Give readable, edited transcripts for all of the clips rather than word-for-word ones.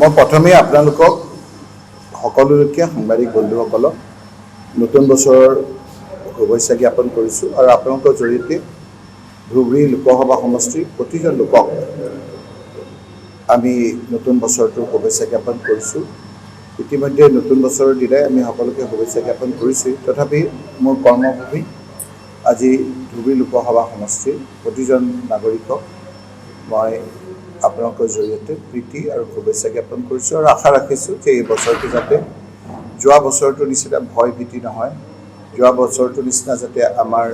মই প্ৰথমে আপোনালোকক সকলোকে সাংবাদিক বন্ধুসকলক নতুন বছৰৰ শুভেচ্ছা জ্ঞাপন কৰিছোঁ আৰু আপোনালোকৰ জৰিয়তে ধুবুৰী লোকসভা সমষ্টিৰ প্ৰতিজন লোকক আমি নতুন বছৰটোৰ শুভেচ্ছা জ্ঞাপন কৰিছোঁ। ইতিমধ্যে নতুন বছৰৰ দিনাই আমি সকলোকে শুভেচ্ছা জ্ঞাপন কৰিছোঁ। তথাপি মোৰ কৰ্মভূমি আজি ধুবুৰী লোকসভা সমষ্টিৰ প্ৰতিজন নাগৰিকক মই আপোনালোকৰ জৰিয়তে প্ৰীতি আৰু শুভেচ্ছা জ্ঞাপন কৰিছোঁ আৰু আশা ৰাখিছোঁ যে এই বছৰটো যাতে যোৱা বছৰটোৰ নিচিনা ভয় ভীতি নহয়, যোৱা বছৰটোৰ নিচিনা যাতে আমাৰ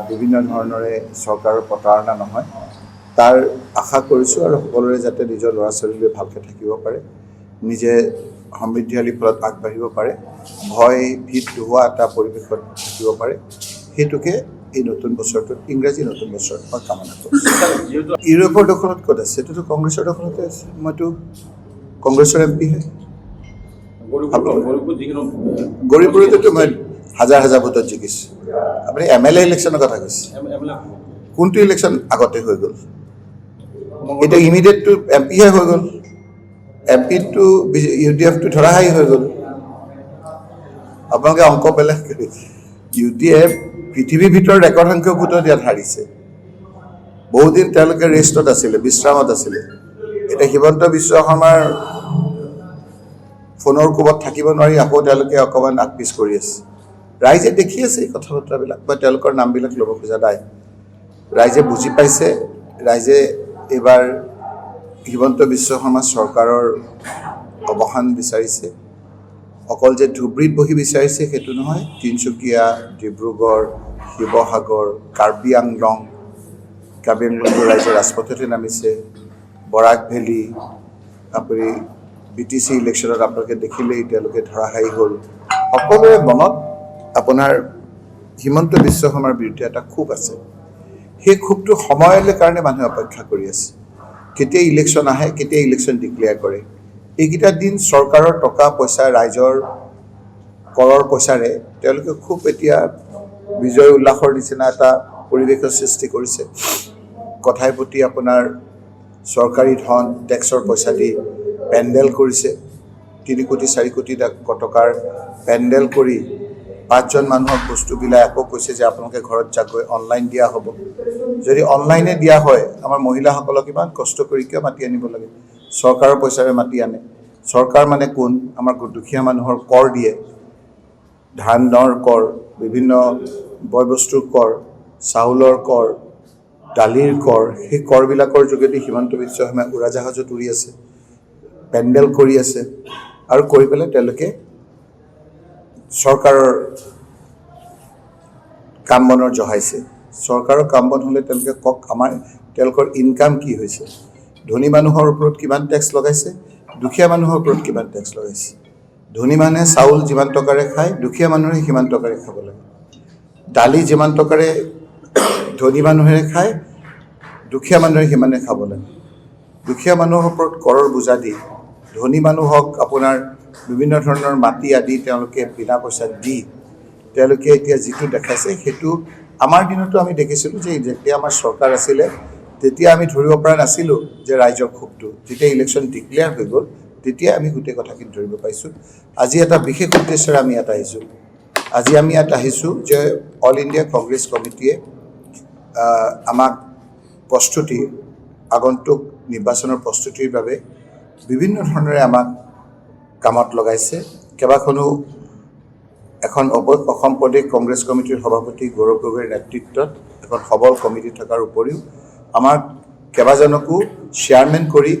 বিভিন্ন ধৰণৰে চৰকাৰৰ প্ৰতাৰণা নহয় তাৰ আশা কৰিছোঁ আৰু সকলোৰে যাতে নিজৰ ল'ৰা ছোৱালীলৈ ভালকৈ থাকিব পাৰে, নিজে সমৃদ্ধিশালী ফলত আগবাঢ়িব পাৰে, ভয় ভীত নোহোৱা এটা পৰিৱেশত থাকিব পাৰে, সেইটোকে এই নতুন বছৰটোত ইংৰাজী নতুন বছৰত মই কামনা কৰিছোঁ। ইউৰোপৰ দখলত ক'ত আছে? এইটোতো কংগ্ৰেছৰ দখলতে আছে। মইতো কংগ্ৰেছৰ এমপিহে। গৌৰীপুৰতেতো মই হাজাৰ হাজাৰ ভোটত জিকিছোঁ। আপুনি MLA ইলেকশ্যনৰ কথা কৈছে? কোনটো ইলেকশ্যন আগতে হৈ গ'ল? এতিয়া ইমিডিয়েটটো এমপিহে হৈ গ'ল। এমপিটো UDF-টো ধৰাশায়ী হৈ গ'ল। আপোনালোকে অংক বেলেগ UDF পৃথিৱীৰ ভিতৰত ৰেকৰ্ড সংখ্যক ভোটত ইয়াত হাৰিছে। বহুদিন তেওঁলোকে ৰেষ্টত আছিলে, বিশ্ৰামত আছিলে। এতিয়া হিমন্ত বিশ্ব শৰ্মাৰ ফোনৰ কোবত থাকিব নোৱাৰি আকৌ তেওঁলোকে অকণমান আগপিছ কৰি আছে। ৰাইজে দেখি আছে এই কথা বতৰাবিলাক, মই তেওঁলোকৰ নামবিলাক ল'ব খোজা নাই। ৰাইজে বুজি পাইছে, ৰাইজে এইবাৰ হিমন্ত বিশ্ব শৰ্মা চৰকাৰৰ অৱসান বিচাৰিছে। অকল যে ধুবুৰীত বহি বিচাৰিছে সেইটো নহয়, তিনিচুকীয়া, ডিব্ৰুগড়, শিৱসাগৰ, কাৰ্বি আংলং ৰাইজে ৰাজপথতে নামিছে। বৰাক ভেলী, আপুনি BTC ইলেকশ্যনত আপোনালোকে দেখিলেই তেওঁলোকে ধৰাশায়ী হ'ল। সকলোৰে মনত আপোনাৰ হিমন্ত বিশ্ব শৰ্মাৰ বিৰুদ্ধে এটা ক্ষোভ আছে। সেই ক্ষোভটো সময়লৈ কাৰণে মানুহে অপেক্ষা কৰি আছে। কেতিয়া ইলেকশ্যন আহে, কেতিয়া ইলেকশ্যন ডিক্লেয়াৰ কৰে। এইকেইটা দিন চৰকাৰৰ টকা পইচা, ৰাইজৰ কৰৰ পইচাৰে তেওঁলোকে খুব এতিয়া বিজয় উল্লাসৰ নিচিনা এটা পৰিৱেশৰ সৃষ্টি কৰিছে। কথাই প্ৰতি আপোনাৰ চৰকাৰী ধন, টেক্সৰ পইচা দি পেণ্ডেল কৰিছে। 3 কোটি 4 কোটি টকাৰ পেণ্ডেল কৰি 5জন মানুহক বস্তু বিলাই আকৌ কৈছে যে আপোনালোকে ঘৰত যাগৈ অনলাইন দিয়া হ'ব। যদি অনলাইনে দিয়া হয়, আমাৰ মহিলাসকলক ইমান কষ্ট কৰি কিয় মাতি আনিব লাগে? চৰকাৰৰ পইচাৰে মাতি আনে। চৰকাৰ মানে কোন? আমাৰ দুখীয়া মানুহৰ কৰ দিয়ে, ধানৰ কৰ, বিভিন্ন বয় বস্তুৰ কৰ, চাউলৰ কৰ, দালিৰ কৰ। সেই কৰবিলাকৰ যোগেদি হিমন্ত বিশ্ব শৰ্মাই উৰাজাহাজত উৰি আছে, পেণ্ডেল কৰি আছে আৰু কৰি পেলাই তেওঁলোকে চৰকাৰৰ কাম বনৰ জহাইছে। চৰকাৰৰ কাম বন হ'লে তেওঁলোকে কওক, তেওঁলোকৰ ইনকাম কি হৈছে? ধনী মানুহৰ ওপৰত কিমান টেক্স লগাইছে, দুখীয়া মানুহৰ ওপৰত কিমান টেক্স লগাইছে। ধনী মানুহে চাউল যিমান টকাৰে খায়, দুখীয়া মানুহে সিমান টকাৰে খাব লাগে। দালি যিমান টকাৰে ধনী মানুহে খায়, দুখীয়া মানুহে সিমানে খাব লাগে। দুখীয়া মানুহৰ ওপৰত কৰৰ বোজা দি ধনী মানুহক আপোনাৰ বিভিন্ন ধৰণৰ মাটি আদি তেওঁলোকে বিনা পইচাত দি তেওঁলোকে এতিয়া যিটো দেখাইছে সেইটো আমাৰ দিনতো আমি দেখিছিলোঁ যে যেতিয়া আমাৰ চৰকাৰ আছিলে তেতিয়া আমি ধৰিব পৰা নাছিলোঁ যে ৰাইজৰ ক্ষোভটো। যেতিয়া ইলেকশ্যন ডিক্লেয়াৰ হৈ গ'ল তেতিয়া আমি গোটেই কথাখিনি ধৰিব পাৰিছোঁ। আজি এটা বিশেষ উদ্দেশ্যৰে আমি ইয়াত আহিছোঁ। আজি আমি ইয়াত আহিছোঁ যে অল ইণ্ডিয়া কংগ্ৰেছ কমিটিয়ে আমাক আগন্তুক নিৰ্বাচনৰ প্ৰস্তুতিৰ বাবে বিভিন্ন ধৰণেৰে আমাক কামত লগাইছে। কেইবাখনো এখন অসম প্ৰদেশ কংগ্ৰেছ কমিটিৰ সভাপতি গৌৰৱ গগৈৰ নেতৃত্বত এখন সবল কমিটি থকাৰ উপৰিও আমাক কেইবাজনকো চেয়াৰমেন কৰি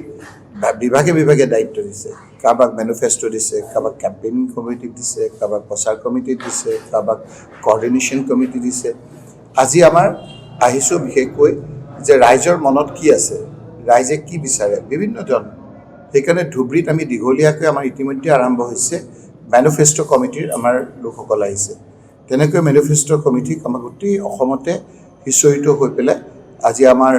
বিভাগে বিভাগে দায়িত্ব দিছে। কাৰোবাক মেনিফেষ্টো দিছে, কাৰোবাক কেম্পেইনিং কমিটি দিছে, কাৰোবাক প্ৰচাৰ কমিটি দিছে, কাৰোবাক কৰ্ডিনেশ্যন কমিটি দিছে। আজি আমাৰ আহিছোঁ বিশেষকৈ যে ৰাইজৰ মনত কি আছে, ৰাইজে কি বিচাৰে বিভিন্ন জন। সেইকাৰণে ধুবুৰীত আমি দীঘলীয়াকৈ আমাৰ ইতিমধ্যে আৰম্ভ হৈছে মেনিফেষ্টো কমিটিৰ আমাৰ লোকসকল আহিছে। তেনেকৈ মেনিফেষ্টো কমিটিক আমাৰ গোটেই অসমতে সিঁচৰিত হৈ পেলাই আজি আমাৰ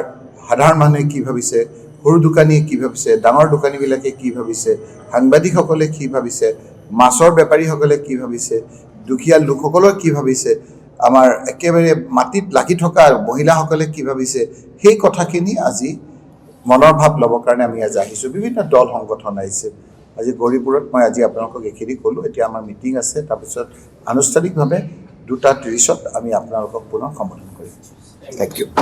সাধাৰণ মানুহে কি ভাবিছে, সৰু দোকানীয়ে কি ভাবিছে, ডাঙৰ দোকানীবিলাকে কি ভাবিছে, সাংবাদিকসকলে কি ভাবিছে, মাছৰ বেপাৰীসকলে কি ভাবিছে, দুখীয়া লোকসকলৰ কি ভাবিছে, আমাৰ একেবাৰে মাটিত লাগি থকা মহিলাসকলে কি ভাবিছে, সেই কথাখিনি আজি মনৰ ভাৱ ল'বৰ কাৰণে আমি আজি আহিছোঁ বিভিন্ন দল সংগঠন আহিছে আজি গৌৰীপুৰত মই আজি আপোনালোকক এইখিনি ক'লোঁ এতিয়া আমাৰ মিটিং আছে তাৰপিছত আনুষ্ঠানিকভাৱে 2:30 আমি আপোনালোকক পুনৰ সম্বোধন কৰিম থেংক ইউ